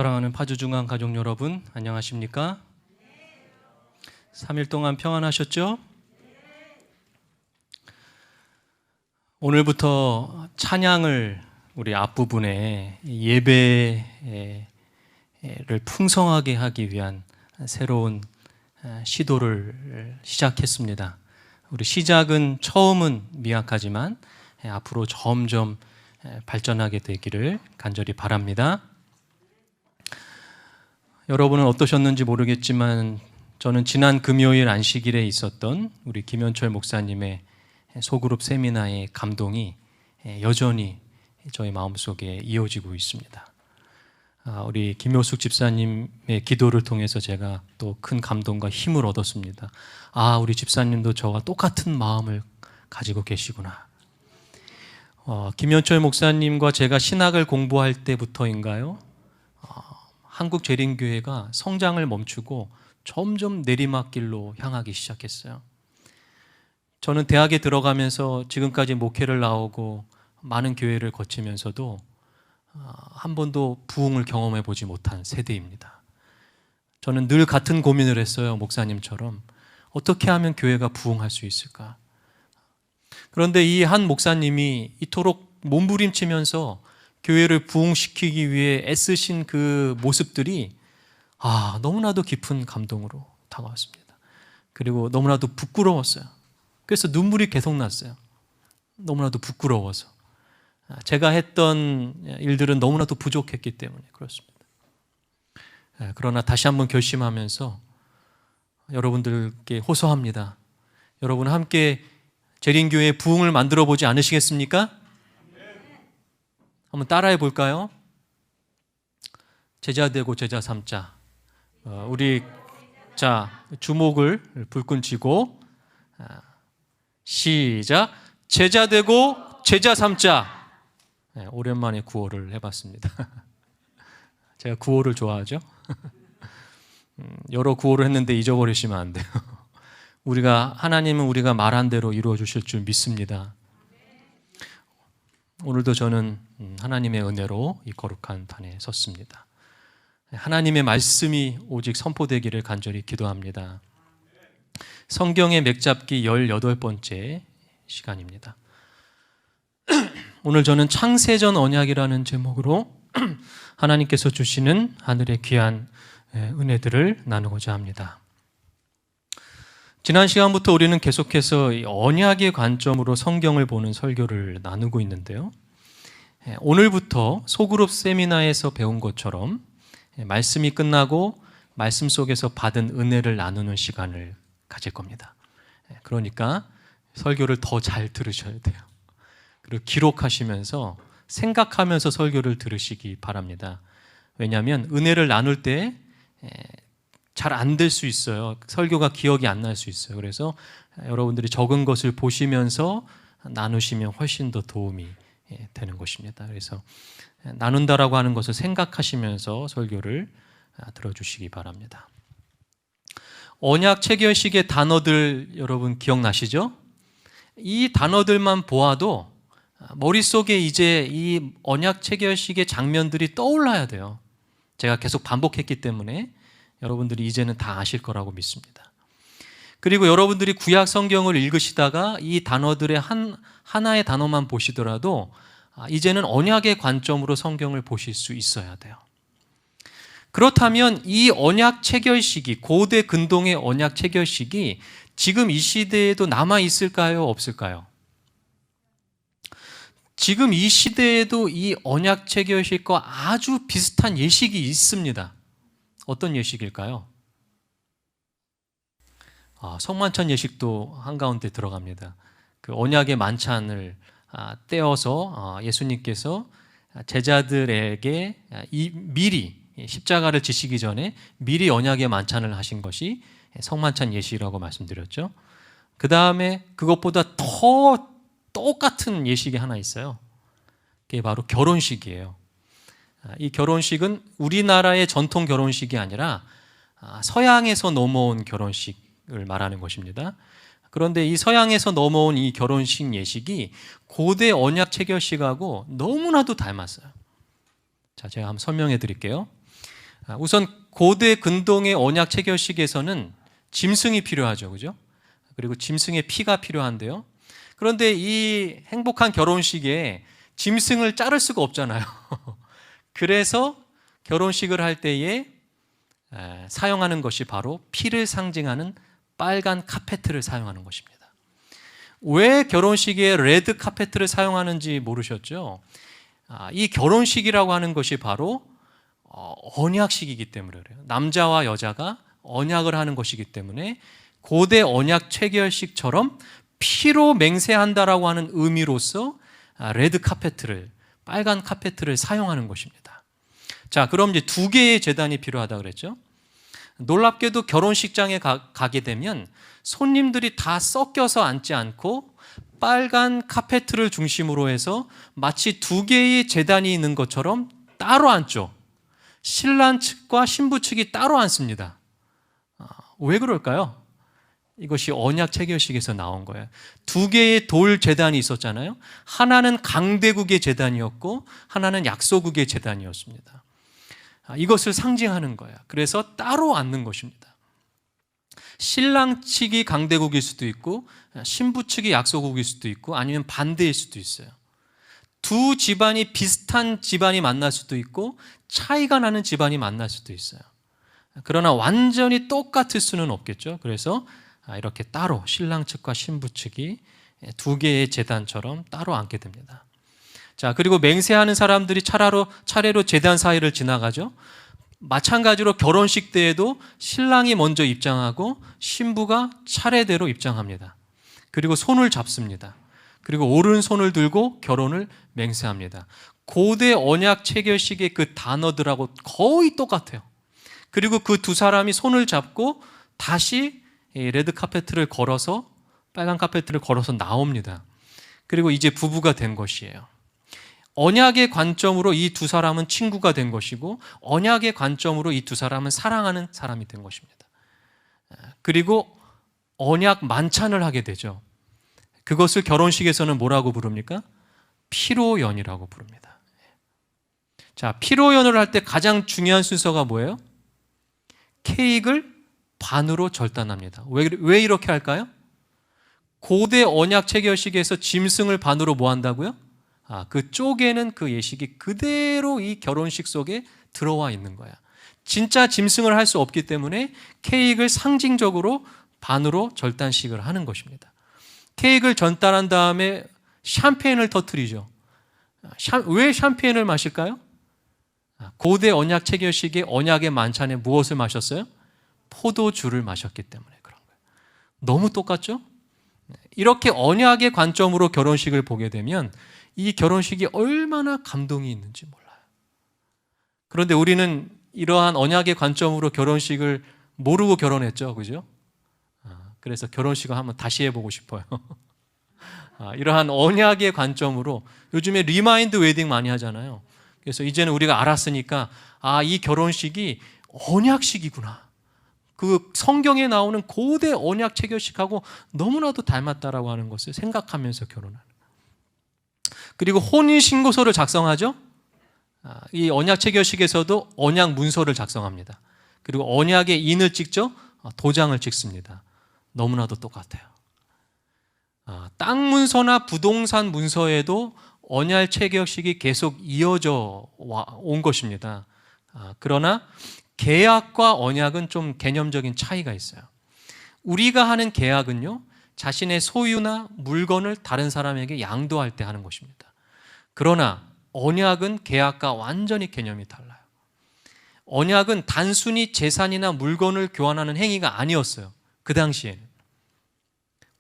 사랑하는 파주중앙 가족 여러분, 안녕하십니까? 3일 동안 평안하셨죠? 오늘부터 찬양을 우리 앞부분에 예배를 풍성하게 하기 위한 새로운 시도를 시작했습니다. 우리 시작은 처음은 미약하지만 앞으로 점점 발전하게 되기를 간절히 바랍니다. 여러분은 어떠셨는지 모르겠지만 저는 지난 금요일 안식일에 있었던 우리 김현철 목사님의 소그룹 세미나의 감동이 여전히 저의 마음속에 이어지고 있습니다. 우리 김효숙 집사님의 기도를 통해서 제가 또 큰 감동과 힘을 얻었습니다. 우리 집사님도 저와 똑같은 마음을 가지고 계시구나. 김현철 목사님과 제가 신학을 공부할 때부터인가요? 한국재림교회가 성장을 멈추고 점점 내리막길로 향하기 시작했어요. 저는 대학에 들어가면서 지금까지 목회를 나오고 많은 교회를 거치면서도 한 번도 부흥을 경험해 보지 못한 세대입니다. 저는 늘 같은 고민을 했어요. 목사님처럼 어떻게 하면 교회가 부흥할 수 있을까? 그런데 이 한 목사님이 이토록 몸부림치면서 교회를 부흥시키기 위해 애쓰신 그 모습들이 너무나도 깊은 감동으로 다가왔습니다. 그리고 너무나도 부끄러웠어요. 그래서 눈물이 계속 났어요. 너무나도 부끄러워서. 제가 했던 일들은 너무나도 부족했기 때문에 그렇습니다. 그러나 다시 한번 결심하면서 여러분들께 호소합니다. 여러분 함께 재림교회의 부흥을 만들어 보지 않으시겠습니까? 한번 따라해 볼까요? 제자 되고 제자 삼자. 우리 주목을 불끈 쥐고 시작. 제자 되고 제자 삼자. 오랜만에 구호를 해봤습니다. 제가 구호를 좋아하죠. 여러 구호를 했는데 잊어버리시면 안 돼요. 하나님은 우리가 말한 대로 이루어 주실 줄 믿습니다. 오늘도 저는 하나님의 은혜로 이 거룩한 판에 섰습니다. 하나님의 말씀이 오직 선포되기를 간절히 기도합니다. 성경의 맥잡기 18번째 시간입니다. 오늘 저는 창세전 언약이라는 제목으로 하나님께서 주시는 하늘의 귀한 은혜들을 나누고자 합니다. 지난 시간부터 우리는 계속해서 언약의 관점으로 성경을 보는 설교를 나누고 있는데요. 오늘부터 소그룹 세미나에서 배운 것처럼 말씀이 끝나고 말씀 속에서 받은 은혜를 나누는 시간을 가질 겁니다. 그러니까 설교를 더 잘 들으셔야 돼요. 그리고 기록하시면서 생각하면서 설교를 들으시기 바랍니다. 왜냐하면 은혜를 나눌 때 잘 안 될 수 있어요. 설교가 기억이 안 날 수 있어요. 그래서 여러분들이 적은 것을 보시면서 나누시면 훨씬 더 도움이 되는 것입니다. 그래서 나눈다라고 하는 것을 생각하시면서 설교를 들어주시기 바랍니다. 언약 체결식의 단어들 여러분 기억나시죠? 이 단어들만 보아도 머릿속에 이제 이 언약 체결식의 장면들이 떠올라야 돼요. 제가 계속 반복했기 때문에 여러분들이 이제는 다 아실 거라고 믿습니다. 그리고 여러분들이 구약 성경을 읽으시다가 이 단어들의 하나의 단어만 보시더라도 이제는 언약의 관점으로 성경을 보실 수 있어야 돼요. 그렇다면 이 언약 체결식이, 고대 근동의 언약 체결식이 지금 이 시대에도 남아 있을까요? 없을까요? 지금 이 시대에도 이 언약 체결식과 아주 비슷한 예식이 있습니다. 어떤 예식일까요? 성만찬 예식도 한가운데 들어갑니다. 그 언약의 만찬을 떼어서 예수님께서 제자들에게 미리 십자가를 지시기 전에 미리 언약의 만찬을 하신 것이 성만찬 예식이라고 말씀드렸죠. 그 다음에 그것보다 더 똑같은 예식이 하나 있어요. 그게 바로 결혼식이에요. 이 결혼식은 우리나라의 전통 결혼식이 아니라 서양에서 넘어온 결혼식을 말하는 것입니다. 그런데 이 서양에서 넘어온 이 결혼식 예식이 고대 언약 체결식하고 너무나도 닮았어요. 자, 제가 한번 설명해 드릴게요. 우선 고대 근동의 언약 체결식에서는 짐승이 필요하죠, 그죠? 그리고 짐승의 피가 필요한데요. 그런데 이 행복한 결혼식에 짐승을 자를 수가 없잖아요. 그래서 결혼식을 할 때에 사용하는 것이 바로 피를 상징하는 빨간 카페트를 사용하는 것입니다. 왜 결혼식에 레드 카페트를 사용하는지 모르셨죠? 이 결혼식이라고 하는 것이 바로 언약식이기 때문에 그래요. 남자와 여자가 언약을 하는 것이기 때문에 고대 언약 체결식처럼 피로 맹세한다라고 하는 의미로서 레드 카페트를, 빨간 카페트를 사용하는 것입니다. 자, 그럼 이제 두 개의 제단이 필요하다 그랬죠? 놀랍게도 결혼식장에 가게 되면 손님들이 다 섞여서 앉지 않고 빨간 카페트를 중심으로 해서 마치 두 개의 제단이 있는 것처럼 따로 앉죠. 신랑 측과 신부 측이 따로 앉습니다. 왜 그럴까요? 이것이 언약 체결식에서 나온 거예요. 두 개의 돌 제단이 있었잖아요. 하나는 강대국의 제단이었고 하나는 약소국의 제단이었습니다. 이것을 상징하는 거예요. 그래서 따로 앉는 것입니다. 신랑 측이 강대국일 수도 있고 신부 측이 약소국일 수도 있고 아니면 반대일 수도 있어요. 두 집안이 비슷한 집안이 만날 수도 있고 차이가 나는 집안이 만날 수도 있어요. 그러나 완전히 똑같을 수는 없겠죠. 그래서 이렇게 따로 신랑 측과 신부 측이 두 개의 제단처럼 따로 앉게 됩니다. 자, 그리고 맹세하는 사람들이 차례로 제단 사이를 지나가죠. 마찬가지로 결혼식 때에도 신랑이 먼저 입장하고 신부가 차례대로 입장합니다. 그리고 손을 잡습니다. 그리고 오른손을 들고 결혼을 맹세합니다. 고대 언약 체결식의 그 단어들하고 거의 똑같아요. 그리고 그 두 사람이 손을 잡고 다시 레드 카페트를 걸어서, 빨간 카페트를 걸어서 나옵니다. 그리고 이제 부부가 된 것이에요. 언약의 관점으로 이 두 사람은 친구가 된 것이고 언약의 관점으로 이 두 사람은 사랑하는 사람이 된 것입니다. 그리고 언약 만찬을 하게 되죠. 그것을 결혼식에서는 뭐라고 부릅니까? 피로연이라고 부릅니다. 자, 피로연을 할 때 가장 중요한 순서가 뭐예요? 케이크를 반으로 절단합니다. 왜 이렇게 할까요? 고대 언약 체결식에서 짐승을 반으로 뭐 한다고요? 그 쪼개는 그 예식이 그대로 이 결혼식 속에 들어와 있는 거야. 진짜 짐승을 할 수 없기 때문에 케이크를 상징적으로 반으로 절단식을 하는 것입니다. 케이크를 절단한 다음에 샴페인을 터뜨리죠. 왜 샴페인을 마실까요? 고대 언약 체결식의 언약의 만찬에 무엇을 마셨어요? 포도주를 마셨기 때문에 그런 거예요. 너무 똑같죠? 이렇게 언약의 관점으로 결혼식을 보게 되면 이 결혼식이 얼마나 감동이 있는지 몰라요. 그런데 우리는 이러한 언약의 관점으로 결혼식을 모르고 결혼했죠, 그죠? 그래서 결혼식을 한번 다시 해보고 싶어요. 이러한 언약의 관점으로 요즘에 리마인드 웨딩 많이 하잖아요. 그래서 이제는 우리가 알았으니까 이 결혼식이 언약식이구나. 그 성경에 나오는 고대 언약 체결식하고 너무나도 닮았다라고 하는 것을 생각하면서 결혼하는. 그리고 혼인신고서를 작성하죠. 이 언약 체결식에서도 언약 문서를 작성합니다. 그리고 언약의 인을 찍죠. 도장을 찍습니다. 너무나도 똑같아요. 땅 문서나 부동산 문서에도 언약 체결식이 계속 이어져 온 것입니다. 그러나 계약과 언약은 좀 개념적인 차이가 있어요. 우리가 하는 계약은요, 자신의 소유나 물건을 다른 사람에게 양도할 때 하는 것입니다. 그러나 언약은 계약과 완전히 개념이 달라요. 언약은 단순히 재산이나 물건을 교환하는 행위가 아니었어요. 그 당시에는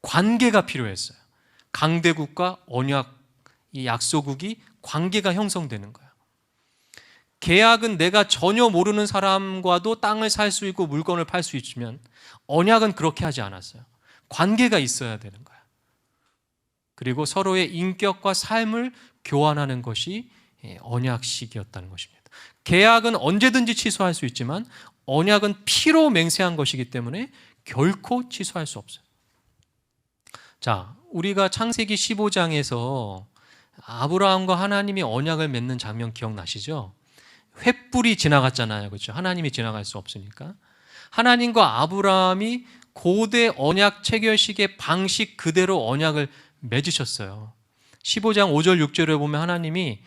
관계가 필요했어요. 강대국과 언약, 이 약소국이 관계가 형성되는 거예요. 계약은 내가 전혀 모르는 사람과도 땅을 살 수 있고 물건을 팔 수 있지만 언약은 그렇게 하지 않았어요. 관계가 있어야 되는 거예요. 그리고 서로의 인격과 삶을 교환하는 것이 언약식이었다는 것입니다. 계약은 언제든지 취소할 수 있지만 언약은 피로 맹세한 것이기 때문에 결코 취소할 수 없어요. 자, 우리가 창세기 15장에서 아브라함과 하나님이 언약을 맺는 장면 기억나시죠? 횃불이 지나갔잖아요. 그렇죠? 하나님이 지나갈 수 없으니까. 하나님과 아브라함이 고대 언약 체결식의 방식 그대로 언약을 맺으셨어요. 15장 5절 6절에 보면 하나님이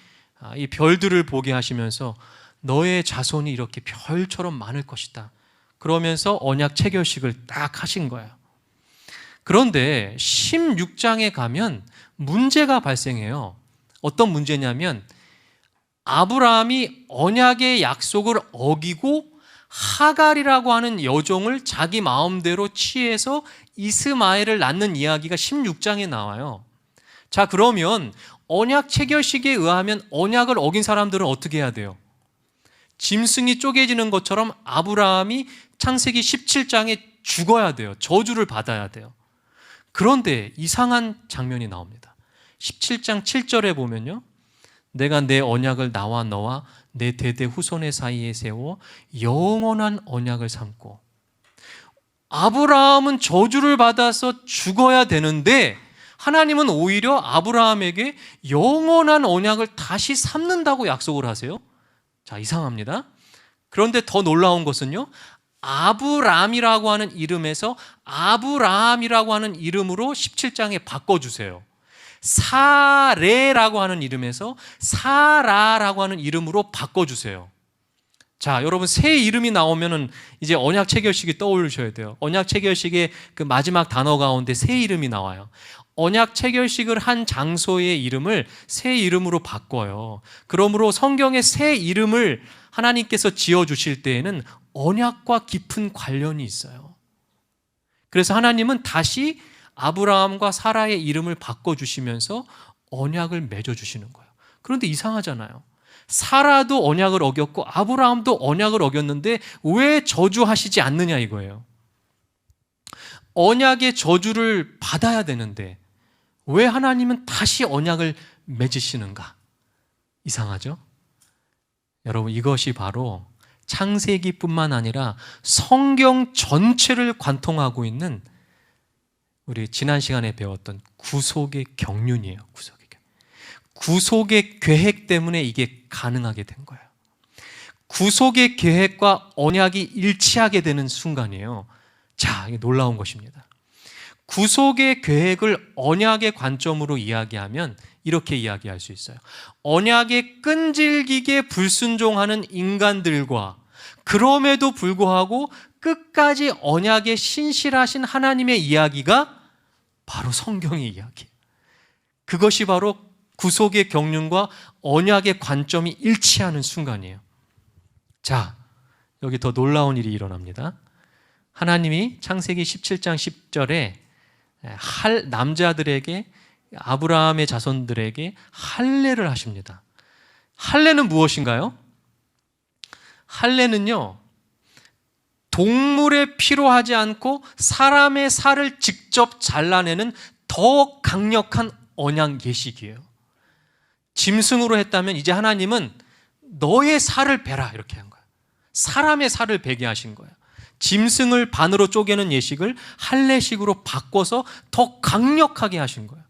이 별들을 보게 하시면서 너의 자손이 이렇게 별처럼 많을 것이다. 그러면서 언약 체결식을 딱 하신 거예요. 그런데 16장에 가면 문제가 발생해요. 어떤 문제냐면 아브라함이 언약의 약속을 어기고 하갈이라고 하는 여종을 자기 마음대로 취해서 이스마엘을 낳는 이야기가 16장에 나와요. 자, 그러면 언약 체결식에 의하면 언약을 어긴 사람들은 어떻게 해야 돼요? 짐승이 쪼개지는 것처럼 아브라함이 창세기 17장에 죽어야 돼요. 저주를 받아야 돼요. 그런데 이상한 장면이 나옵니다. 17장 7절에 보면요, 내가 내 언약을 나와 너와 내 대대 후손의 사이에 세워 영원한 언약을 삼고, 아브라함은 저주를 받아서 죽어야 되는데 하나님은 오히려 아브라함에게 영원한 언약을 다시 삼는다고 약속을 하세요. 자, 이상합니다. 그런데 더 놀라운 것은요, 아브람이라고 하는 이름에서 아브라함이라고 하는 이름으로 17장에 바꿔주세요. 사레라고 하는 이름에서 사라라고 하는 이름으로 바꿔주세요. 자, 여러분, 새 이름이 나오면은 이제 언약 체결식이 떠올리셔야 돼요. 언약 체결식의 그 마지막 단어 가운데 새 이름이 나와요. 언약 체결식을 한 장소의 이름을 새 이름으로 바꿔요. 그러므로 성경에 새 이름을 하나님께서 지어주실 때에는 언약과 깊은 관련이 있어요. 그래서 하나님은 다시 아브라함과 사라의 이름을 바꿔주시면서 언약을 맺어주시는 거예요. 그런데 이상하잖아요. 사라도 언약을 어겼고 아브라함도 언약을 어겼는데 왜 저주하시지 않느냐 이거예요. 언약의 저주를 받아야 되는데 왜 하나님은 다시 언약을 맺으시는가? 이상하죠? 여러분, 이것이 바로 창세기뿐만 아니라 성경 전체를 관통하고 있는 우리 지난 시간에 배웠던 구속의 경륜이에요. 구속의 계획 때문에 이게 가능하게 된 거예요. 구속의 계획과 언약이 일치하게 되는 순간이에요. 자, 이게 놀라운 것입니다. 구속의 계획을 언약의 관점으로 이야기하면 이렇게 이야기할 수 있어요. 언약에 끈질기게 불순종하는 인간들과 그럼에도 불구하고 끝까지 언약에 신실하신 하나님의 이야기가 바로 성경의 이야기예요. 그것이 바로 구속의 경륜과 언약의 관점이 일치하는 순간이에요. 자, 여기 더 놀라운 일이 일어납니다. 하나님이 창세기 17장 10절에 남자들에게, 아브라함의 자손들에게 할례를 하십니다. 할례는 무엇인가요? 할례는요, 동물의 피로 하지 않고 사람의 살을 직접 잘라내는 더 강력한 언약 예식이에요. 짐승으로 했다면 이제 하나님은 너의 살을 베라 이렇게 한 거예요. 사람의 살을 베게 하신 거예요. 짐승을 반으로 쪼개는 예식을 할례식으로 바꿔서 더 강력하게 하신 거예요.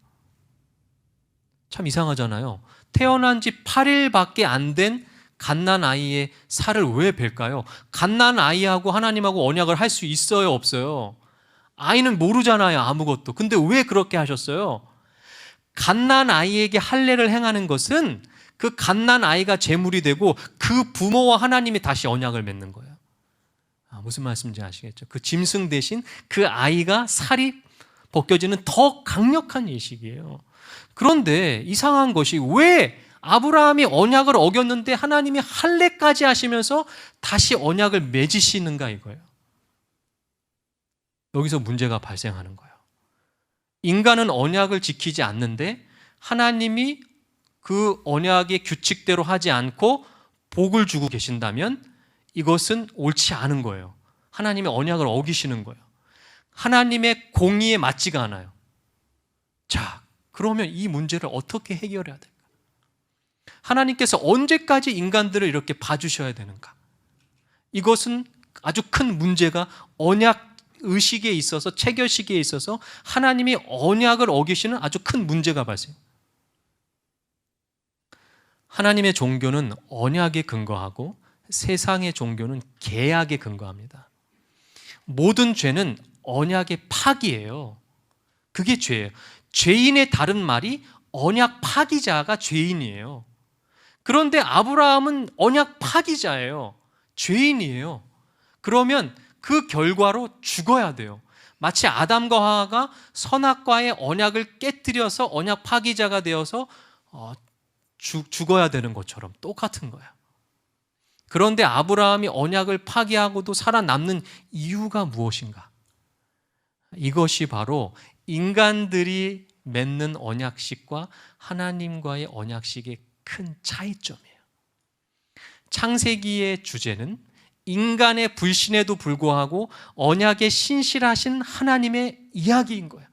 참 이상하잖아요. 태어난 지 8일밖에 안 된 갓난 아이의 살을 왜 벨까요? 갓난 아이하고 하나님하고 언약을 할 수 있어요, 없어요? 아이는 모르잖아요, 아무것도. 근데 왜 그렇게 하셨어요? 갓난 아이에게 할례를 행하는 것은 그 갓난 아이가 제물이 되고 그 부모와 하나님이 다시 언약을 맺는 거예요. 무슨 말씀인지 아시겠죠? 그 짐승 대신 그 아이가 살이 벗겨지는 더 강력한 예식이에요. 그런데 이상한 것이 왜 아브라함이 언약을 어겼는데 하나님이 할례까지 하시면서 다시 언약을 맺으시는가 이거예요. 여기서 문제가 발생하는 거예요. 인간은 언약을 지키지 않는데 하나님이 그 언약의 규칙대로 하지 않고 복을 주고 계신다면 이것은 옳지 않은 거예요. 하나님의 언약을 어기시는 거예요. 하나님의 공의에 맞지가 않아요. 자, 그러면 이 문제를 어떻게 해결해야 될까? 하나님께서 언제까지 인간들을 이렇게 봐주셔야 되는가? 이것은 아주 큰 문제가 언약 의식에 있어서, 체결식에 있어서 하나님이 언약을 어기시는 아주 큰 문제가 발생해요. 하나님의 종교는 언약에 근거하고 세상의 종교는 계약에 근거합니다. 모든 죄는 언약의 파기예요. 그게 죄예요. 죄인의 다른 말이 언약 파기자가 죄인이에요. 그런데 아브라함은 언약 파기자예요. 죄인이에요. 그러면 그 결과로 죽어야 돼요. 마치 아담과 하와가 선악과의 언약을 깨뜨려서 언약 파기자가 되어서 죽어야 되는 것처럼 똑같은 거야. 그런데 아브라함이 언약을 파기하고도 살아남는 이유가 무엇인가? 이것이 바로 인간들이 맺는 언약식과 하나님과의 언약식의 큰 차이점이에요. 창세기의 주제는 인간의 불신에도 불구하고 언약에 신실하신 하나님의 이야기인 거예요.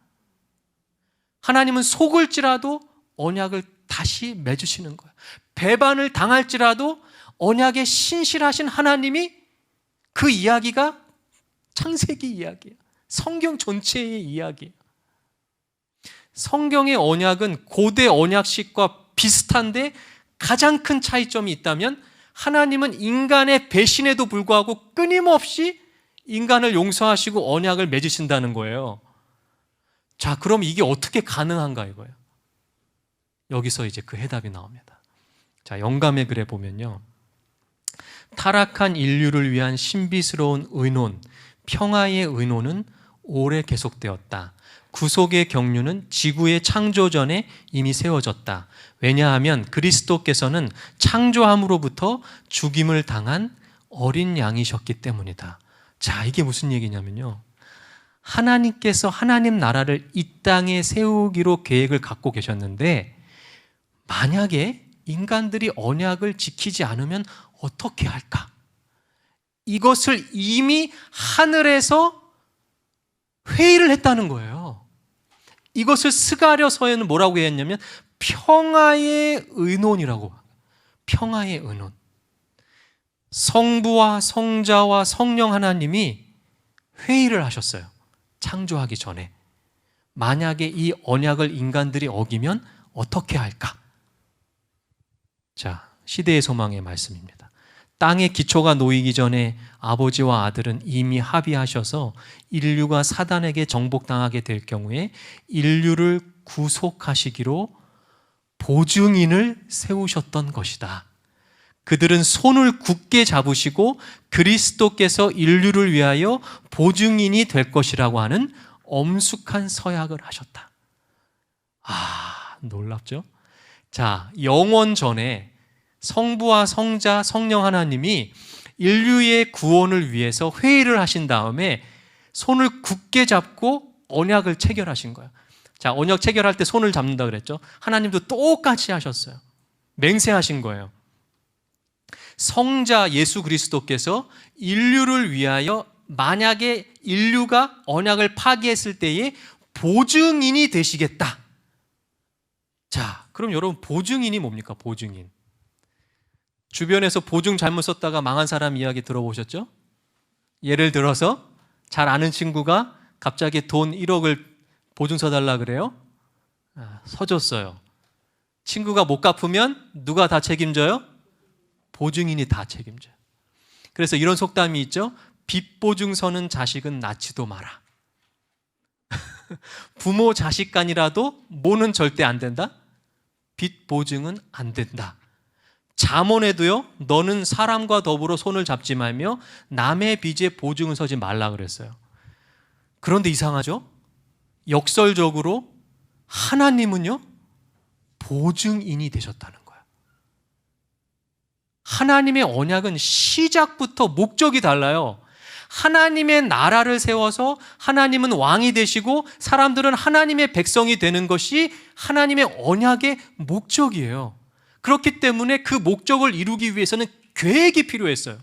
하나님은 속을지라도 언약을 다시 맺으시는 거예요. 배반을 당할지라도 언약에 신실하신 하나님이 그 이야기가 창세기 이야기예요. 성경 전체의 이야기예요. 성경의 언약은 고대 언약식과 비슷한데 가장 큰 차이점이 있다면 하나님은 인간의 배신에도 불구하고 끊임없이 인간을 용서하시고 언약을 맺으신다는 거예요. 자, 그럼 이게 어떻게 가능한가 이거예요. 여기서 이제 그 해답이 나옵니다. 자, 영감의 글에 보면요. 타락한 인류를 위한 신비스러운 의논, 평화의 의논은 오래 계속되었다. 구속의 경륜은 지구의 창조 전에 이미 세워졌다. 왜냐하면 그리스도께서는 창조함으로부터 죽임을 당한 어린 양이셨기 때문이다. 자, 이게 무슨 얘기냐면요. 하나님께서 하나님 나라를 이 땅에 세우기로 계획을 갖고 계셨는데 만약에 인간들이 언약을 지키지 않으면 어떻게 할까? 이것을 이미 하늘에서 회의를 했다는 거예요. 이것을 스가랴서에는 뭐라고 했냐면 평화의 의논이라고. 평화의 의논. 성부와 성자와 성령 하나님이 회의를 하셨어요. 창조하기 전에. 만약에 이 언약을 인간들이 어기면 어떻게 할까? 자, 시대의 소망의 말씀입니다. 땅의 기초가 놓이기 전에 아버지와 아들은 이미 합의하셔서 인류가 사단에게 정복당하게 될 경우에 인류를 구속하시기로 보증인을 세우셨던 것이다. 그들은 손을 굳게 잡으시고 그리스도께서 인류를 위하여 보증인이 될 것이라고 하는 엄숙한 서약을 하셨다. 아, 놀랍죠? 자, 영원 전에 성부와 성자, 성령 하나님이 인류의 구원을 위해서 회의를 하신 다음에 손을 굳게 잡고 언약을 체결하신 거예요. 자, 언약 체결할 때 손을 잡는다 그랬죠? 하나님도 똑같이 하셨어요. 맹세하신 거예요. 성자 예수 그리스도께서 인류를 위하여 만약에 인류가 언약을 파기했을 때에 보증인이 되시겠다. 자, 그럼 여러분 보증인이 뭡니까? 보증인. 주변에서 보증 잘못 썼다가 망한 사람 이야기 들어보셨죠? 예를 들어서 잘 아는 친구가 갑자기 돈 1억을 보증 서달라 그래요. 서줬어요. 친구가 못 갚으면 누가 다 책임져요? 보증인이 다 책임져요. 그래서 이런 속담이 있죠. 빚 보증 서는 자식은 낳지도 마라. 부모 자식 간이라도 뭐는 절대 안 된다? 빚 보증은 안 된다. 잠언에도요, 너는 사람과 더불어 손을 잡지 말며 남의 빚에 보증을 서지 말라 그랬어요. 그런데 이상하죠? 역설적으로 하나님은요, 보증인이 되셨다는 거예요. 하나님의 언약은 시작부터 목적이 달라요. 하나님의 나라를 세워서 하나님은 왕이 되시고 사람들은 하나님의 백성이 되는 것이 하나님의 언약의 목적이에요. 그렇기 때문에 그 목적을 이루기 위해서는 계획이 필요했어요.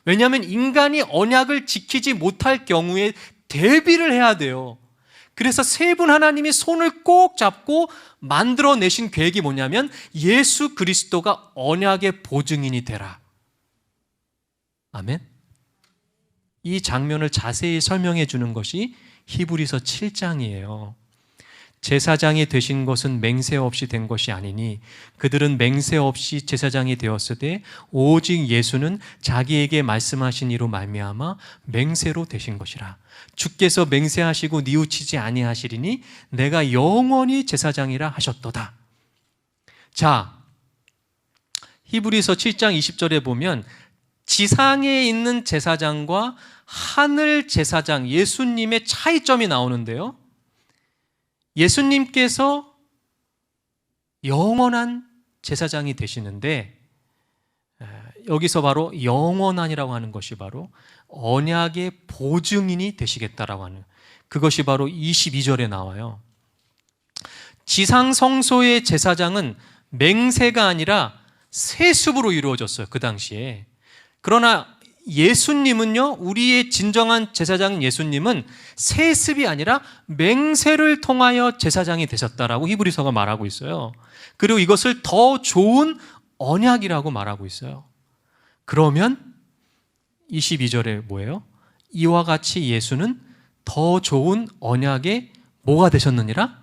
왜냐하면 인간이 언약을 지키지 못할 경우에 대비를 해야 돼요. 그래서 세 분 하나님이 손을 꼭 잡고 만들어내신 계획이 뭐냐면 예수 그리스도가 언약의 보증인이 되라. 아멘. 이 장면을 자세히 설명해 주는 것이 히브리서 7장이에요. 제사장이 되신 것은 맹세 없이 된 것이 아니니 그들은 맹세 없이 제사장이 되었으되 오직 예수는 자기에게 말씀하신 이로 말미암아 맹세로 되신 것이라. 주께서 맹세하시고 뉘우치지 아니하시리니 내가 영원히 제사장이라 하셨도다. 자, 히브리서 7장 20절에 보면 지상에 있는 제사장과 하늘 제사장 예수님의 차이점이 나오는데요, 예수님께서 영원한 제사장이 되시는데, 여기서 바로 영원한이라고 하는 것이 바로 언약의 보증인이 되시겠다라고 하는, 그것이 바로 22절에 나와요. 지상 성소의 제사장은 맹세가 아니라 세습으로 이루어졌어요, 그 당시에. 그러나 예수님은요, 우리의 진정한 제사장인 예수님은 세습이 아니라 맹세를 통하여 제사장이 되셨다라고 히브리서가 말하고 있어요. 그리고 이것을 더 좋은 언약이라고 말하고 있어요. 그러면 22절에 뭐예요? 이와 같이 예수는 더 좋은 언약의 뭐가 되셨느니라?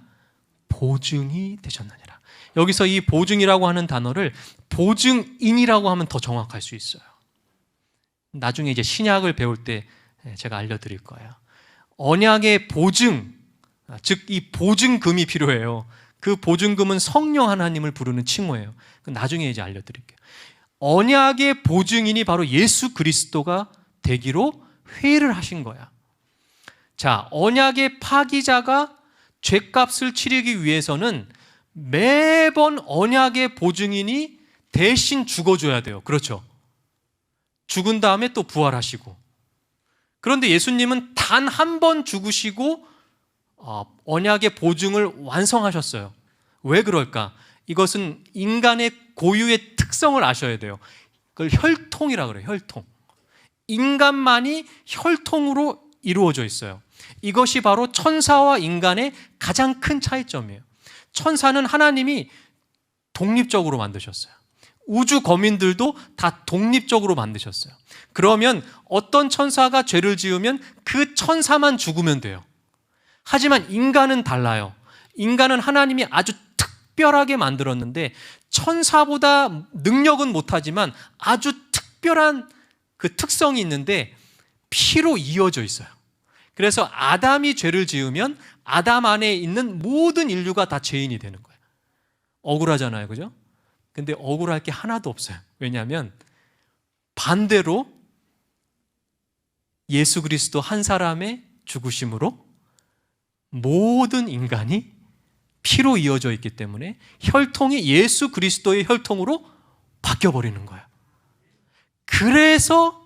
보증이 되셨느니라. 여기서 이 보증이라고 하는 단어를 보증인이라고 하면 더 정확할 수 있어요. 나중에 이제 신약을 배울 때 제가 알려드릴 거예요. 언약의 보증, 즉 이 보증금이 필요해요. 그 보증금은 성령 하나님을 부르는 칭호예요. 나중에 이제 알려드릴게요. 언약의 보증인이 바로 예수 그리스도가 되기로 회를 하신 거야. 자, 언약의 파기자가 죄값을 치르기 위해서는 매번 언약의 보증인이 대신 죽어줘야 돼요. 그렇죠? 죽은 다음에 또 부활하시고. 그런데 예수님은 단 한 번 죽으시고 언약의 보증을 완성하셨어요. 왜 그럴까? 이것은 인간의 고유의 특성을 아셔야 돼요. 그걸 혈통이라 그래요. 혈통. 인간만이 혈통으로 이루어져 있어요. 이것이 바로 천사와 인간의 가장 큰 차이점이에요. 천사는 하나님이 독립적으로 만드셨어요. 우주 거민들도 다 독립적으로 만드셨어요. 그러면 어떤 천사가 죄를 지으면 그 천사만 죽으면 돼요. 하지만 인간은 달라요. 인간은 하나님이 아주 특별하게 만들었는데 천사보다 능력은 못하지만 아주 특별한 그 특성이 있는데 피로 이어져 있어요. 그래서 아담이 죄를 지으면 아담 안에 있는 모든 인류가 다 죄인이 되는 거예요. 억울하잖아요, 그죠? 근데 억울할 게 하나도 없어요. 왜냐하면 반대로 예수 그리스도 한 사람의 죽으심으로 모든 인간이 피로 이어져 있기 때문에 혈통이 예수 그리스도의 혈통으로 바뀌어버리는 거예요. 그래서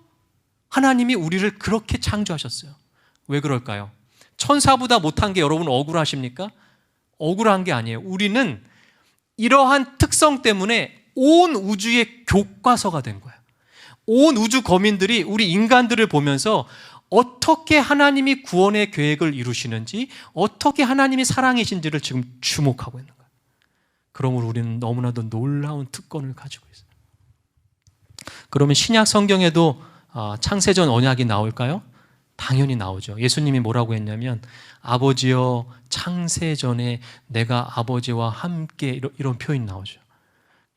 하나님이 우리를 그렇게 창조하셨어요. 왜 그럴까요? 천사보다 못한 게 여러분 억울하십니까? 억울한 게 아니에요. 우리는 이러한 특성 때문에 온 우주의 교과서가 된 거예요. 온 우주 거민들이 우리 인간들을 보면서 어떻게 하나님이 구원의 계획을 이루시는지, 어떻게 하나님이 사랑이신지를 지금 주목하고 있는 거예요. 그러므로 우리는 너무나도 놀라운 특권을 가지고 있어요. 그러면 신약 성경에도 창세전 언약이 나올까요? 당연히 나오죠. 예수님이 뭐라고 했냐면 아버지여 창세전에 내가 아버지와 함께, 이런 표현이 나오죠.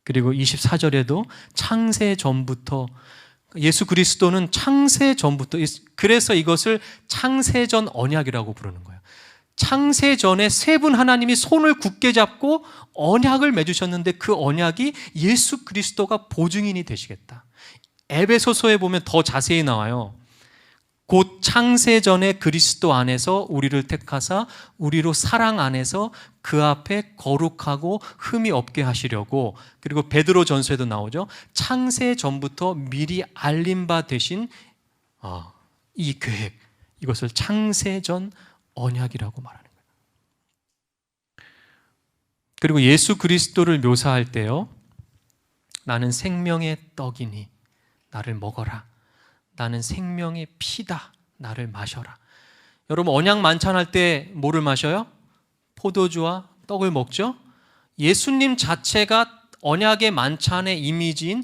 그리고 24절에도 창세전부터, 예수 그리스도는 창세전부터, 그래서 이것을 창세전 언약이라고 부르는 거예요. 창세전에 세 분 하나님이 손을 굳게 잡고 언약을 맺으셨는데 그 언약이 예수 그리스도가 보증인이 되시겠다. 에베소서에 보면 더 자세히 나와요. 곧 창세전에 그리스도 안에서 우리를 택하사 우리로 사랑 안에서 그 앞에 거룩하고 흠이 없게 하시려고, 그리고 베드로 전서에도 나오죠. 창세전부터 미리 알림 바 되신 이 계획, 이것을 창세전 언약이라고 말하는 거예요. 그리고 예수 그리스도를 묘사할 때요, 나는 생명의 떡이니 나를 먹어라. 나는 생명의 피다. 나를 마셔라. 여러분 언약 만찬할 때 뭐를 마셔요? 포도주와 떡을 먹죠? 예수님 자체가 언약의 만찬의 이미지인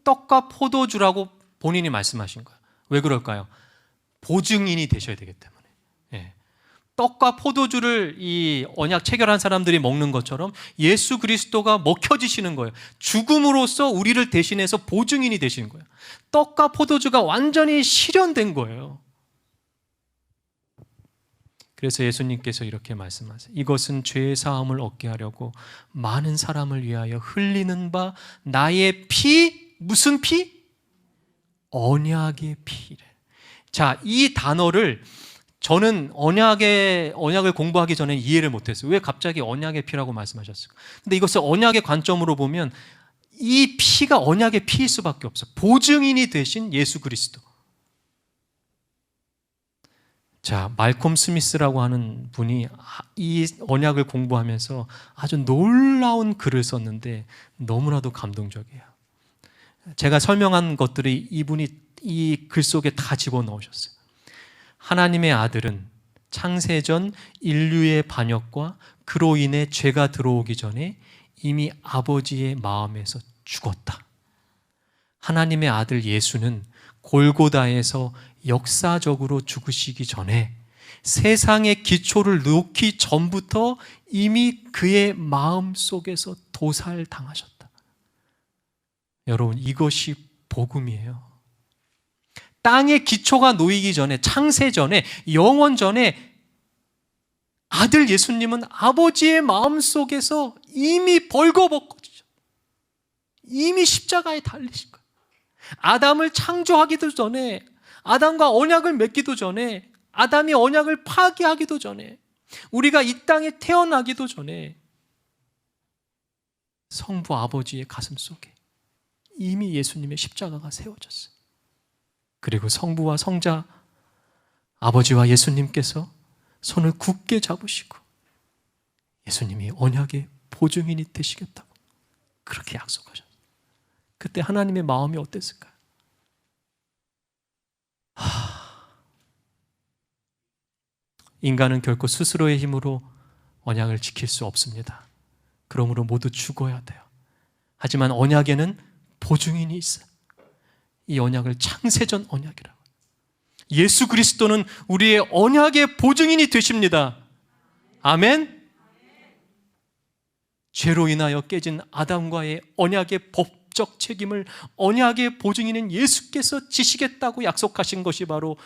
떡과 포도주라고 본인이 말씀하신 거예요. 왜 그럴까요? 보증인이 되셔야 되기 때문에. 예. 떡과 포도주를 이 언약 체결한 사람들이 먹는 것처럼 예수 그리스도가 먹혀지시는 거예요. 죽음으로써 우리를 대신해서 보증인이 되시는 거예요. 떡과 포도주가 완전히 실현된 거예요. 그래서 예수님께서 이렇게 말씀하세요. 이것은 죄의 사함을 얻게 하려고 많은 사람을 위하여 흘리는 바 나의 피, 무슨 피? 언약의 피래. 자, 이 단어를 저는 언약을 공부하기 전에 이해를 못했어요. 왜 갑자기 언약의 피라고 말씀하셨을까? 근데 이것을 언약의 관점으로 보면 이 피가 언약의 피일 수밖에 없어요. 보증인이 되신 예수 그리스도. 자, 말콤 스미스라고 하는 분이 이 언약을 공부하면서 아주 놀라운 글을 썼는데 너무나도 감동적이에요. 제가 설명한 것들이 이분이 이 글 속에 다 집어넣으셨어요. 하나님의 아들은 창세전 인류의 반역과 그로 인해 죄가 들어오기 전에 이미 아버지의 마음에서 죽었다. 하나님의 아들 예수는 골고다에서 역사적으로 죽으시기 전에 세상의 기초를 놓기 전부터 이미 그의 마음 속에서 도살당하셨다. 여러분, 이것이 복음이에요. 땅의 기초가 놓이기 전에, 창세 전에, 영원 전에 아들 예수님은 아버지의 마음 속에서 이미 벌거벗겨지셨다. 이미 십자가에 달리신 거예요. 아담을 창조하기도 전에, 아담과 언약을 맺기도 전에, 아담이 언약을 파기하기도 전에, 우리가 이 땅에 태어나기도 전에 성부 아버지의 가슴 속에 이미 예수님의 십자가가 세워졌어요. 그리고 성부와 성자 아버지와 예수님께서 손을 굳게 잡으시고 예수님이 언약의 보증인이 되시겠다고 그렇게 약속하셨어요. 그때 하나님의 마음이 어땠을까요? 인간은 결코 스스로의 힘으로 언약을 지킬 수 없습니다. 그러므로 모두 죽어야 돼요. 하지만 언약에는 보증인이 있어요. 이 언약을 창세전 언약이라고. 예수 그리스도는 우리의 언약의 보증인이 되십니다. 아멘. 죄로 인하여 깨진 아담과의 언약의 법적 책임을 언약의 보증인인 예수께서 지시겠다고 약속하신 것이 바로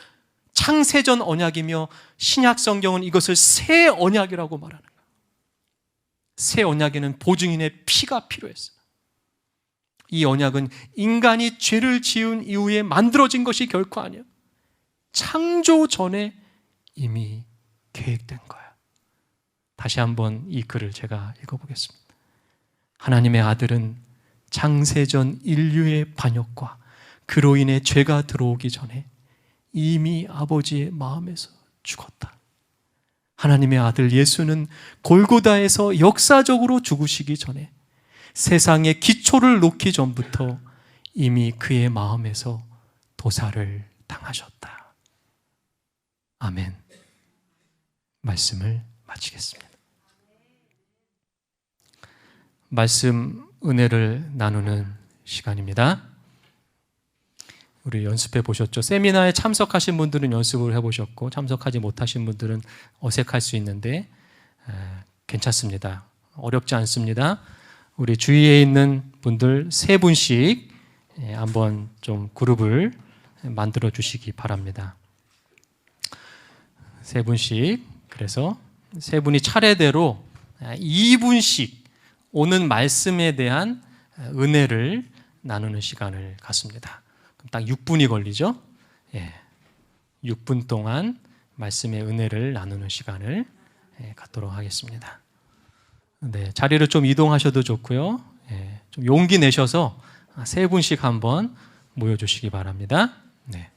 창세전 언약이며 신약 성경은 이것을 새 언약이라고 말하는 거예요. 새 언약에는 보증인의 피가 필요했어요. 이 언약은 인간이 죄를 지은 이후에 만들어진 것이 결코 아니에요. 창조 전에 이미 계획된 거예요. 다시 한번 이 글을 제가 읽어보겠습니다. 하나님의 아들은 창세전 인류의 반역과 그로 인해 죄가 들어오기 전에 이미 아버지의 마음에서 죽었다. 하나님의 아들 예수는 골고다에서 역사적으로 죽으시기 전에 세상의 기초를 놓기 전부터 이미 그의 마음에서 도살을 당하셨다. 아멘. 말씀을 마치겠습니다. 말씀 은혜를 나누는 시간입니다. 우리 연습해 보셨죠? 세미나에 참석하신 분들은 연습을 해보셨고 참석하지 못하신 분들은 어색할 수 있는데 괜찮습니다. 어렵지 않습니다. 우리 주위에 있는 분들 3분씩 한번 좀 그룹을 만들어 주시기 바랍니다. 3분씩. 그래서 3분이 차례대로 2분씩 오는 말씀에 대한 은혜를 나누는 시간을 갖습니다. 그럼 딱 6분이 걸리죠? 6분 동안 말씀의 은혜를 나누는 시간을 갖도록 하겠습니다. 네, 자리를 좀 이동하셔도 좋고요. 좀 용기 내셔서 3분씩 한번 모여주시기 바랍니다. 네.